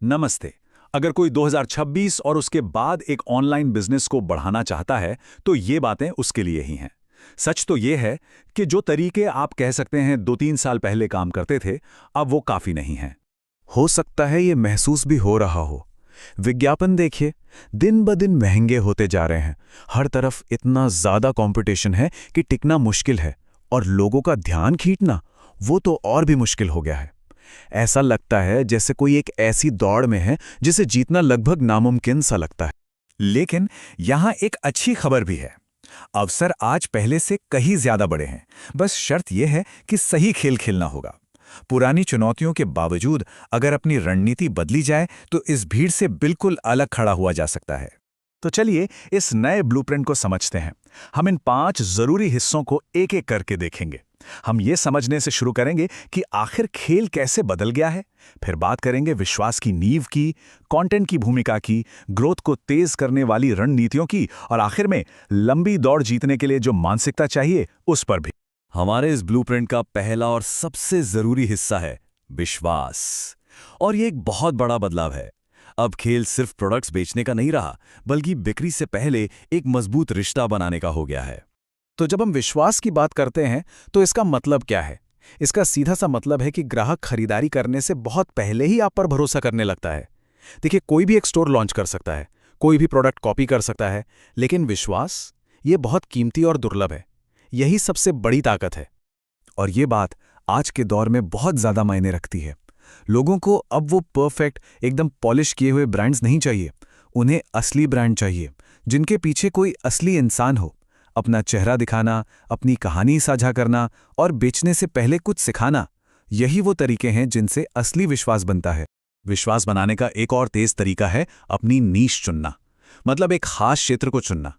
नमस्ते। अगर कोई 2026 और उसके बाद एक ऑनलाइन बिजनेस को बढ़ाना चाहता है, तो ये बातें उसके लिए ही हैं। सच तो ये है कि जो तरीके आप कह सकते हैं 2-3 साल पहले काम करते थे, अब वो काफ़ी नहीं हैं। हो सकता है ये महसूस भी हो रहा हो। विज्ञापन देखिए, दिन ब दिन महंगे होते जा रहे हैं। हर तरफ इतना ज़्यादा कंपटीशन है कि टिकना मुश्किल है, और लोगों का ध्यान खींचना, वो तो और भी मुश्किल हो गया है। ऐसा लगता है जैसे कोई एक ऐसी दौड़ में है जिसे जीतना लगभग नामुमकिन सा लगता है। लेकिन यहाँ एक अच्छी खबर भी है। अवसर आज पहले से कहीं ज्यादा बड़े हैं। बस शर्त यह है कि सही खेल खेलना होगा। पुरानी चुनौतियों के बावजूद अगर अपनी रणनीति बदली जाए तो इस भीड़ से बिल्कुल अलग खड़ा हुआ जा सकता है। तो चलिए इस नए ब्लूप्रिंट को समझते हैं। हम इन 5 जरूरी हिस्सों को एक एक करके देखेंगे। हम ये समझने से शुरू करेंगे कि आखिर खेल कैसे बदल गया है। फिर बात करेंगे विश्वास की नींव की, कंटेंट की भूमिका की, ग्रोथ को तेज करने वाली रणनीतियों की, और आखिर में लंबी दौड़ जीतने के लिए जो मानसिकता चाहिए उस पर भी। हमारे इस ब्लूप्रिंट का पहला और सबसे जरूरी हिस्सा है विश्वास। और ये एक बहुत बड़ा बदलाव है। अब खेल सिर्फ प्रोडक्ट्स बेचने का नहीं रहा, बल्कि बिक्री से पहले एक मजबूत रिश्ता बनाने का हो गया है। तो जब हम विश्वास की बात करते हैं तो इसका मतलब क्या है? इसका सीधा सा मतलब है कि ग्राहक खरीदारी करने से बहुत पहले ही आप पर भरोसा करने लगता है। देखिए, कोई भी एक स्टोर लॉन्च कर सकता है, कोई भी प्रोडक्ट कॉपी कर सकता है, लेकिन विश्वास, ये बहुत कीमती और दुर्लभ है। यही सबसे बड़ी ताकत है। और ये बात आज के दौर में बहुत ज़्यादा मायने रखती है। लोगों को अब वो परफेक्ट, एकदम पॉलिश किए हुए ब्रांड्स नहीं चाहिए। उन्हें असली ब्रांड चाहिए, जिनके पीछे कोई असली इंसान हो। अपना चेहरा दिखाना, अपनी कहानी साझा करना और बेचने से पहले कुछ सिखाना, यही वो तरीके हैं जिनसे असली विश्वास बनता है। विश्वास बनाने का एक और तेज तरीका है अपनी नीश चुनना, मतलब एक खास क्षेत्र को चुनना।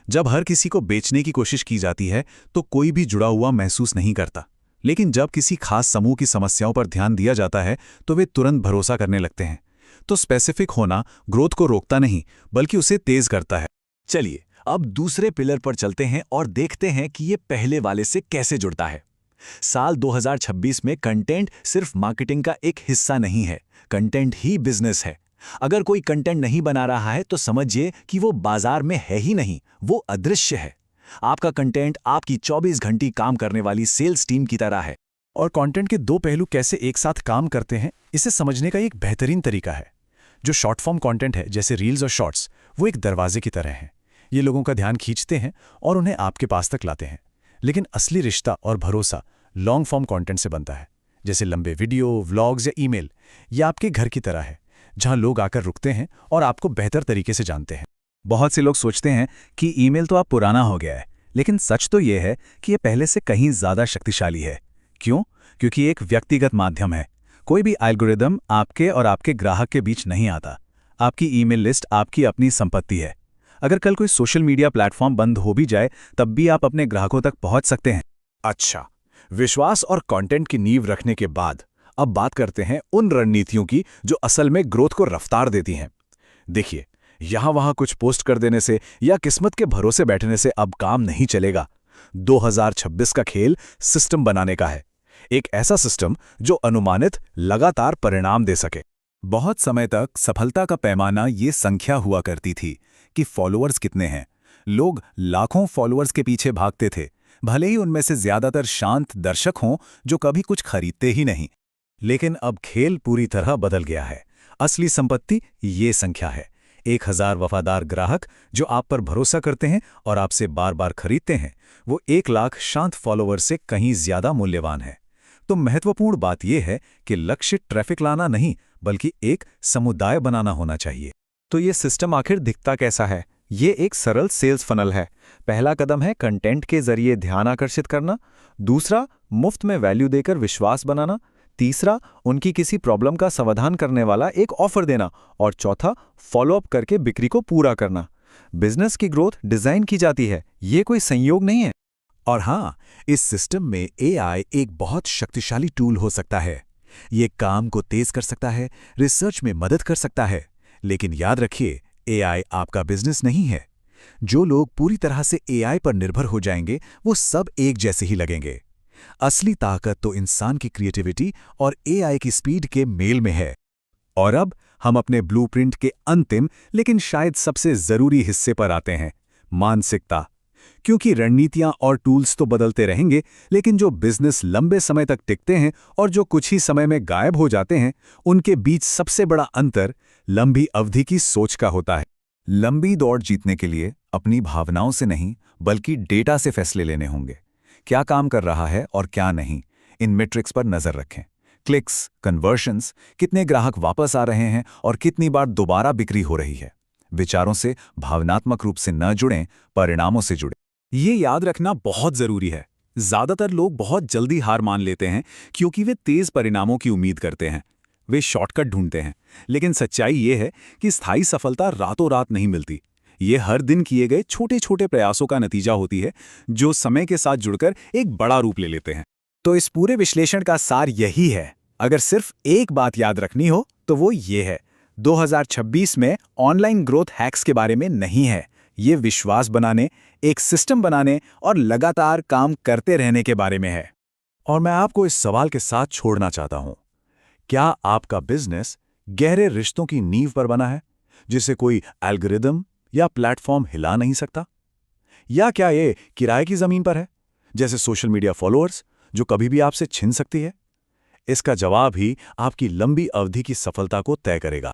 जब हर किसी को बेचने की कोशिश की जाती है तो कोई भी जुड़ा हुआ महसूस नहीं करता, लेकिन जब किसी खास समूह की समस्याओं पर ध्यान दिया जाता है तो वे तुरंत भरोसा करने लगते हैं। तो स्पेसिफिक होना ग्रोथ को रोकता नहीं, बल्कि उसे तेज करता है। चलिए अब दूसरे पिलर पर चलते हैं और देखते हैं कि ये पहले वाले से कैसे जुड़ता है। साल 2026 में कंटेंट सिर्फ मार्केटिंग का एक हिस्सा नहीं है, कंटेंट ही बिजनेस है। अगर कोई कंटेंट नहीं बना रहा है तो समझिए कि वो बाजार में है ही नहीं, वो अदृश्य है। आपका कंटेंट आपकी 24 घंटी काम करने वाली सेल्स टीम की तरह है। और कंटेंट के दो पहलू कैसे एक साथ काम करते हैं, इसे समझने का एक बेहतरीन तरीका है। जो शॉर्ट फॉर्म कंटेंट है, जैसे रील्स और शॉर्ट्स, वो एक दरवाजे की तरह हैं। ये लोगों का ध्यान खींचते हैं और उन्हें आपके पास तक लाते हैं। लेकिन असली रिश्ता और भरोसा लॉन्ग फॉर्म कंटेंट से बनता है, जैसे लंबे वीडियो, व्लॉग्स या ईमेल। ये आपके घर की तरह है, जहां लोग आकर रुकते हैं और आपको बेहतर तरीके से जानते हैं। बहुत से लोग सोचते हैं कि ईमेल तो अब पुराना हो गया है, लेकिन सच तो ये है कि ये पहले से कहीं ज़्यादा शक्तिशाली है। क्यों? क्योंकि एक व्यक्तिगत माध्यम है। कोई भी एल्गोरिदम आपके और आपके ग्राहक के बीच नहीं आता। आपकी ईमेल लिस्ट आपकी अपनी संपत्ति है। अगर कल कोई सोशल मीडिया प्लेटफॉर्म बंद हो भी जाए, तब भी आप अपने ग्राहकों तक पहुंच सकते हैं। अच्छा, विश्वास और कंटेंट की नींव रखने के बाद अब बात करते हैं उन रणनीतियों की जो असल में ग्रोथ को रफ्तार देती हैं। देखिए, यहां-वहां कुछ पोस्ट कर देने से या किस्मत के भरोसे बैठने से अब काम नहीं चलेगा। 2026 का खेल सिस्टम बनाने का है। एक ऐसा सिस्टम जो अनुमानित, लगातार परिणाम दे सके। बहुत समय तक सफलता का पैमाना ये संख्या हुआ करती थी कि फॉलोअर्स कितने हैं। लोग लाखों फॉलोअर्स के पीछे भागते थे, भले ही उनमें से ज्यादातर शांत दर्शक हों जो कभी कुछ खरीदते ही नहीं। लेकिन अब खेल पूरी तरह बदल गया है। असली संपत्ति ये संख्या है। 1000 वफादार ग्राहक जो आप पर भरोसा करते हैं और आपसे बार बार खरीदते हैं, वो 1 लाख शांत फॉलोअर्स से कहीं ज्यादा मूल्यवान है। तो महत्वपूर्ण बात यह है कि लक्ष्य ट्रैफिक लाना नहीं, बल्कि एक समुदाय बनाना होना चाहिए। तो ये सिस्टम आखिर दिखता कैसा है? ये एक सरल सेल्स फनल है। पहला कदम है कंटेंट के जरिए ध्यान आकर्षित करना। दूसरा, मुफ्त में वैल्यू देकर विश्वास बनाना। तीसरा, उनकी किसी प्रॉब्लम का समाधान करने वाला एक ऑफर देना। और चौथा, फॉलोअप करके बिक्री को पूरा करना। बिजनेस की ग्रोथ डिजाइन की जाती है, ये कोई संयोग नहीं है। और हाँ, इस सिस्टम में एआई एक बहुत शक्तिशाली टूल हो सकता है। ये काम को तेज कर सकता है, रिसर्च में मदद कर सकता है। लेकिन याद रखिए, एआई आपका बिजनेस नहीं है। जो लोग पूरी तरह से एआई पर निर्भर हो जाएंगे, वो सब एक जैसे ही लगेंगे। असली ताकत तो इंसान की क्रिएटिविटी और एआई की स्पीड के मेल में है। और अब हम अपने ब्लूप्रिंट के अंतिम लेकिन शायद सबसे जरूरी हिस्से पर आते हैं, मानसिकता। क्योंकि रणनीतियां और टूल्स तो बदलते रहेंगे, लेकिन जो बिजनेस लंबे समय तक टिकते हैं और जो कुछ ही समय में गायब हो जाते हैं, उनके बीच सबसे बड़ा अंतर लंबी अवधि की सोच का होता है। लंबी दौड़ जीतने के लिए अपनी भावनाओं से नहीं बल्कि डेटा से फैसले लेने होंगे। क्या काम कर रहा है और क्या नहीं, इन मैट्रिक्स पर नजर रखें। क्लिक्स, कन्वर्शंस, कितने ग्राहक वापस आ रहे हैं और कितनी बार दोबारा बिक्री हो रही है। विचारों से भावनात्मक रूप से न जुड़ें, परिणामों से जुड़ें। ये याद रखना बहुत जरूरी है। ज्यादातर लोग बहुत जल्दी हार मान लेते हैं क्योंकि वे तेज परिणामों की उम्मीद करते हैं। वे शॉर्टकट ढूंढते हैं, लेकिन सच्चाई ये है कि स्थायी सफलता रातों रात नहीं मिलती। ये हर दिन किए गए छोटे छोटे प्रयासों का नतीजा होती है, जो समय के साथ जुड़कर एक बड़ा रूप ले लेते हैं। तो इस पूरे विश्लेषण का सार यही है। अगर सिर्फ एक बात याद रखनी हो तो वो ये है, 2026 में ऑनलाइन ग्रोथ हैक्स के बारे में नहीं है। ये विश्वास बनाने, एक सिस्टम बनाने और लगातार काम करते रहने के बारे में है। और मैं आपको इस सवाल के साथ छोड़ना चाहता हूं, क्या आपका बिजनेस गहरे रिश्तों की नींव पर बना है, जिसे कोई एल्गोरिदम या प्लेटफॉर्म हिला नहीं सकता? या क्या ये किराए की जमीन पर है, जैसे सोशल मीडिया फॉलोअर्स, जो कभी भी आपसे छिन सकती है? इसका जवाब ही आपकी लंबी अवधि की सफलता को तय करेगा।